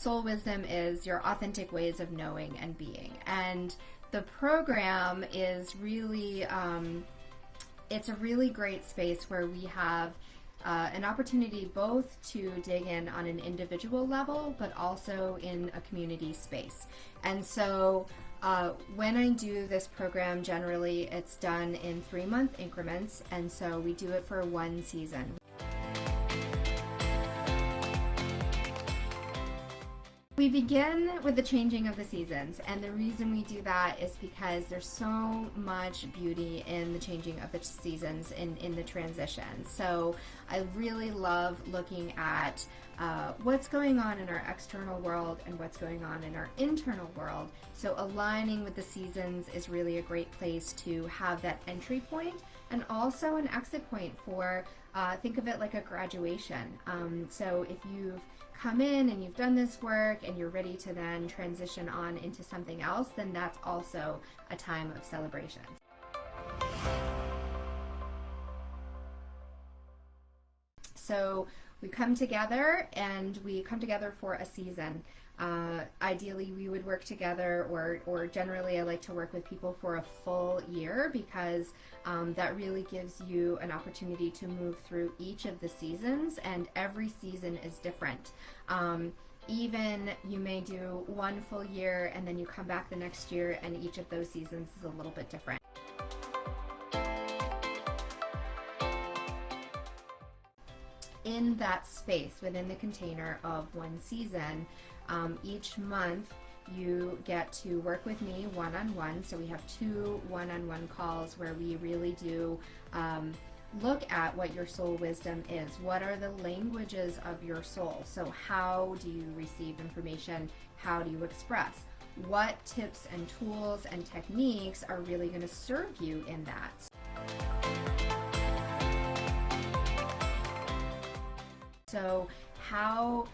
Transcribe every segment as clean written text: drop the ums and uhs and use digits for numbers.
soul wisdom is your authentic ways of knowing and being. And the program is really, it's a really great space where we have an opportunity both to dig in on an individual level, but also in a community space. And so when I do this program, generally it's done in 3-month increments, and so we do it for 1 season. We begin with the changing of the seasons, and the reason we do that is because there's so much beauty in the changing of the seasons in the transition. So I really love looking at what's going on in our external world and what's going on in our internal world. So aligning with the seasons is really a great place to have that entry point and also an exit point for, think of it like a graduation. So if you've come in and you've done this work and you're ready to then transition on into something else, then that's also a time of celebration. So we come together, and we come together for a season. Ideally, we would work together, or generally I like to work with people for a full year, because that really gives you an opportunity to move through each of the seasons, and every season is different. Even you may do 1 full year and then you come back the next year, and each of those seasons is a little bit different. In that space, within the container of 1 season, each month you get to work with me one-on-one. So we have 2 one-on-one calls where we really do look at what your soul wisdom is. What are the languages of your soul? So how do you receive information? How do you express? What tips and tools and techniques are really going to serve you in that? So how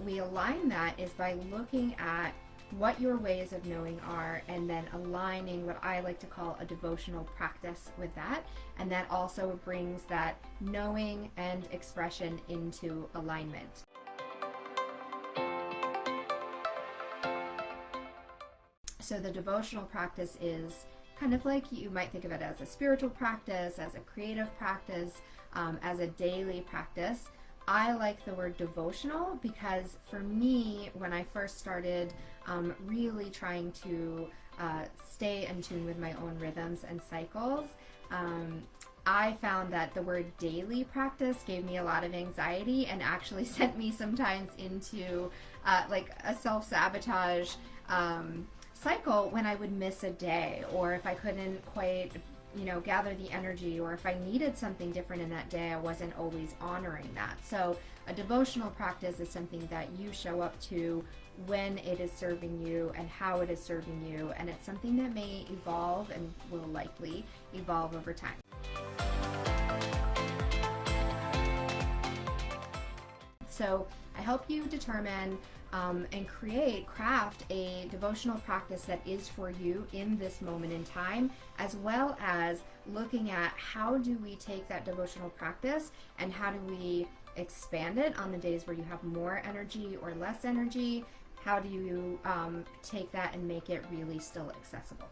we align that is by looking at what your ways of knowing are, and then aligning what I like to call a devotional practice with that. And that also brings that knowing and expression into alignment. So the devotional practice is kind of like, you might think of it as a spiritual practice, as a creative practice, as a daily practice. I like the word devotional because for me, when I first started really trying to stay in tune with my own rhythms and cycles, I found that the word daily practice gave me a lot of anxiety and actually sent me sometimes into like a self-sabotage cycle when I would miss a day, or if I couldn't quite gather the energy, or if I needed something different in that day, I wasn't always honoring that. So a devotional practice is something that you show up to when it is serving you and how it is serving you, and it's something that may evolve and will likely evolve over time. So I help you determine and craft a devotional practice that is for you in this moment in time, as well as looking at how do we take that devotional practice and how do we expand it on the days where you have more energy or less energy. How do you take that and make it really still accessible?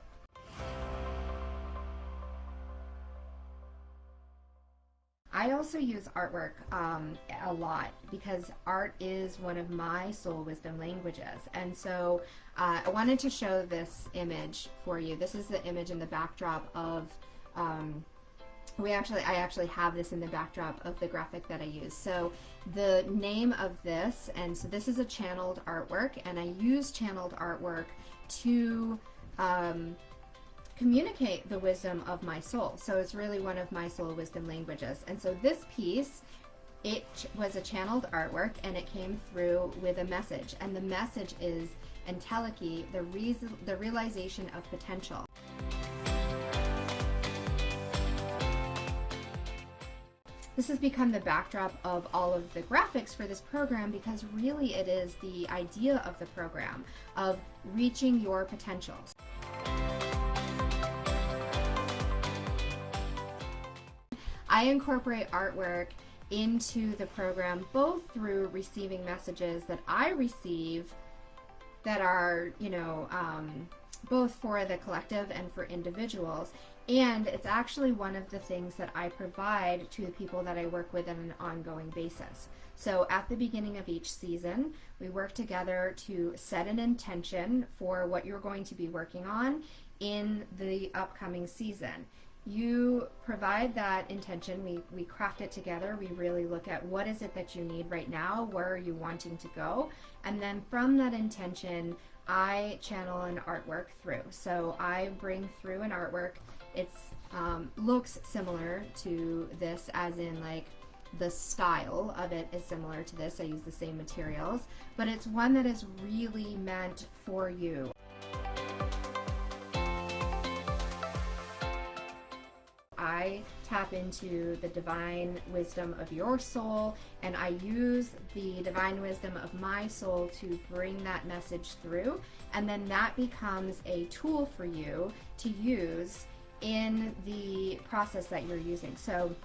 I also use artwork a lot because art is one of my soul wisdom languages. And so I wanted to show this image for you. This is the image in the backdrop of, I actually have this in the backdrop of the graphic that I use. So the name of this, and so this is a channeled artwork, and I use channeled artwork to communicate the wisdom of my soul. So it's really one of my soul wisdom languages. And so this piece, it was a channeled artwork, and it came through with a message. And the message is entelechy, the realization of potential. This has become the backdrop of all of the graphics for this program because really it is the idea of the program of reaching your potentials. I incorporate artwork into the program, both through receiving messages that I receive that are, both for the collective and for individuals. And it's actually one of the things that I provide to the people that I work with on an ongoing basis. So at the beginning of each season, we work together to set an intention for what you're going to be working on in the upcoming season. You provide that intention, we craft it together, we really look at what is it that you need right now, where are you wanting to go, and then from that intention, I channel an artwork through. So I bring through an artwork. It's looks similar to this, as in like the style of it is similar to this. I use the same materials, but it's one that is really meant for you. I tap into the divine wisdom of your soul, and I use the divine wisdom of my soul to bring that message through, and then that becomes a tool for you to use in the process that you're using. So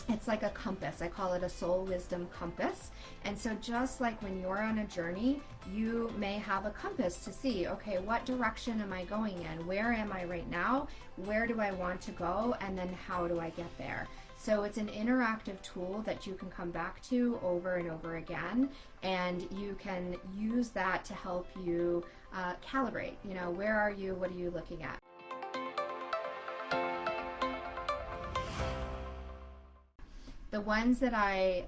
it's like a compass. I call it a soul wisdom compass. And so just like when you're on a journey, you may have a compass to see, okay, what direction am I going in? Where am I right now? Where do I want to go? And then how do I get there? So it's an interactive tool that you can come back to over and over again, and you can use that to help you calibrate. Where are you? What are you looking at? The ones that I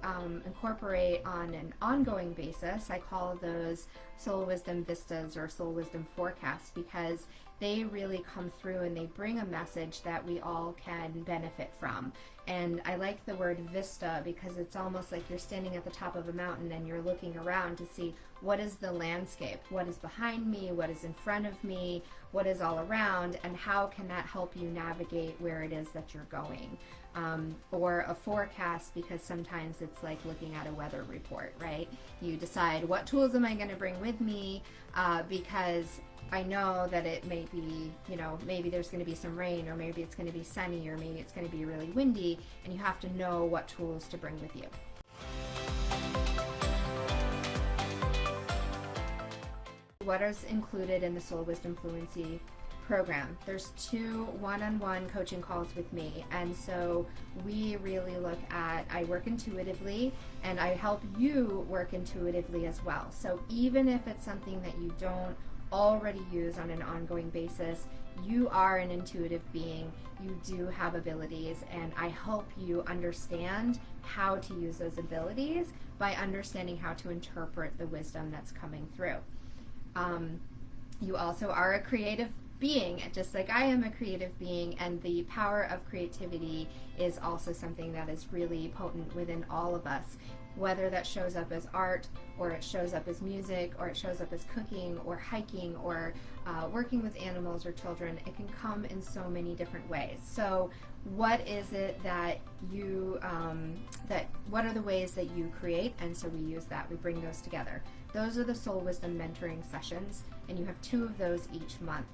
incorporate on an ongoing basis, I call those Soul Wisdom Vistas or Soul Wisdom Forecasts, because they really come through and they bring a message that we all can benefit from. And I like the word vista because it's almost like you're standing at the top of a mountain and you're looking around to see what is the landscape, what is behind me, what is in front of me, what is all around, and how can that help you navigate where it is that you're going. Or a forecast, because sometimes it's like looking at a weather report, right? You decide, what tools am I going to bring with me, because I know that it may be, maybe there's going to be some rain, or maybe it's going to be sunny, or maybe it's going to be really windy, and you have to know what tools to bring with you. What is included in the Soul Wisdom Fluency program? There's 2 one-on-one coaching calls with me, and so we really look at, I work intuitively and I help you work intuitively as well. So even if it's something that you don't already use on an ongoing basis, you are an intuitive being, you do have abilities, and I help you understand how to use those abilities by understanding how to interpret the wisdom that's coming through. You also are a creative being, just like I am a creative being, and the power of creativity is also something that is really potent within all of us, whether that shows up as art, or it shows up as music, or it shows up as cooking or hiking, or working with animals or children. It can come in so many different ways. So what is it that you what are the ways that you create? And so we use that, we bring those together. Those are the Soul Wisdom mentoring sessions, and you have 2 of those each month.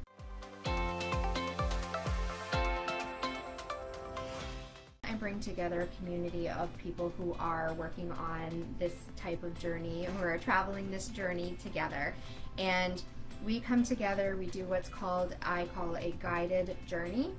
I bring together a community of people who are working on this type of journey, who are traveling this journey together, and we come together, we do what's called, I call a guided journey,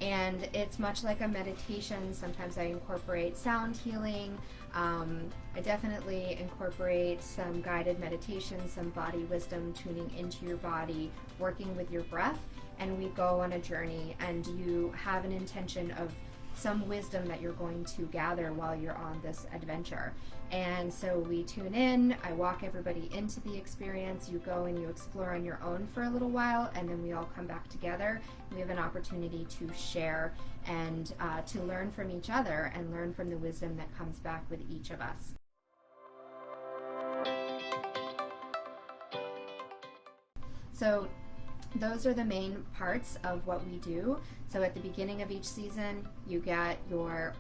and it's much like a meditation. Sometimes I incorporate sound healing. I definitely incorporate some guided meditation, some body wisdom, tuning into your body, working with your breath, and we go on a journey, and you have an intention of some wisdom that you're going to gather while you're on this adventure. And so we tune in, I walk everybody into the experience, you go and you explore on your own for a little while, and then we all come back together. We have an opportunity to share and to learn from each other and learn from the wisdom that comes back with each of us. So those are the main parts of what we do. So at the beginning of each season, you get your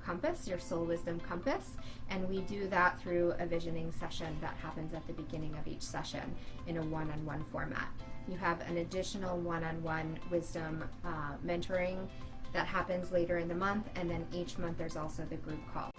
compass, your soul wisdom compass, and we do that through a visioning session that happens at the beginning of each session in a one-on-one format. You have an additional one-on-one wisdom mentoring that happens later in the month, and then each month there's also the group call.